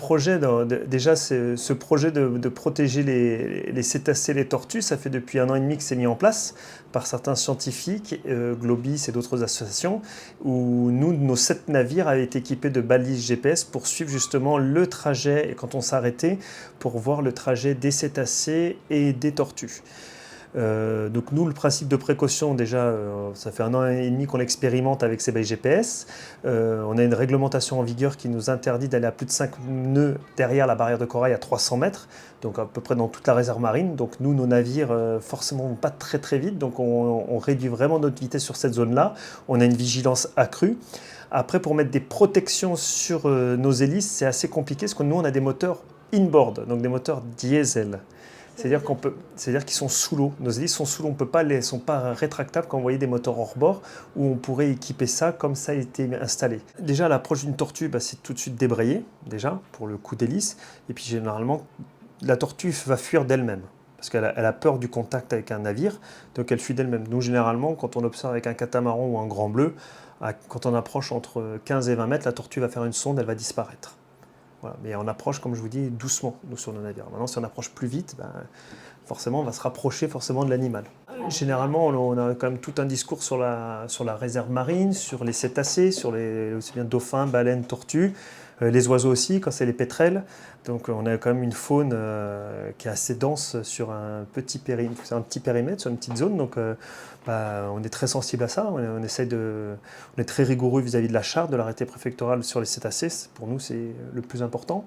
projet, déjà ce projet de protéger les cétacés, les tortues, ça fait depuis 1 an et demi que c'est mis en place par certains scientifiques, Globis et d'autres associations, où nos 7 navires avaient été équipés de balises GPS pour suivre justement le trajet, et quand on s'arrêtait, pour voir le trajet des cétacés et des tortues. Donc nous, le principe de précaution, déjà, ça fait 1 an et demi qu'on l'expérimente avec ces balises GPS. On a une réglementation en vigueur qui nous interdit d'aller à plus de 5 nœuds derrière la barrière de corail à 300 mètres, donc à peu près dans toute la réserve marine. Donc nous, nos navires, forcément, vont pas très très vite, donc on réduit vraiment notre vitesse sur cette zone-là. On a une vigilance accrue. Après, pour mettre des protections sur nos hélices, c'est assez compliqué, parce que nous, on a des moteurs inboard, donc des moteurs diesel. C'est-à-dire qu'ils sont sous l'eau. Nos hélices sont sous l'eau, sont pas rétractables quand vous voyez des moteurs hors bord, où on pourrait équiper ça comme ça a été installé. Déjà, à l'approche d'une tortue, c'est tout de suite débrayé, déjà, pour le coup d'hélice. Et puis généralement, la tortue va fuir d'elle-même, parce qu'elle a peur du contact avec un navire, donc elle fuit d'elle-même. Nous, généralement, quand on observe avec un catamaran ou un grand bleu, quand on approche entre 15 et 20 mètres, la tortue va faire une sonde, elle va disparaître. Voilà. Mais on approche, comme je vous dis, doucement, nous, sur nos navires. Maintenant, si on approche plus vite, forcément, on va se rapprocher forcément de l'animal. Généralement, on a quand même tout un discours sur la réserve marine, sur les cétacés, sur aussi bien dauphins, baleines, tortues, les oiseaux aussi, quand c'est les pétrels. Donc on a quand même une faune qui est assez dense sur un petit périmètre, sur une petite zone. Donc on est très sensible à ça. On est très rigoureux vis-à-vis de la charte, de l'arrêté préfectoral sur les cétacés. Pour nous, c'est le plus important.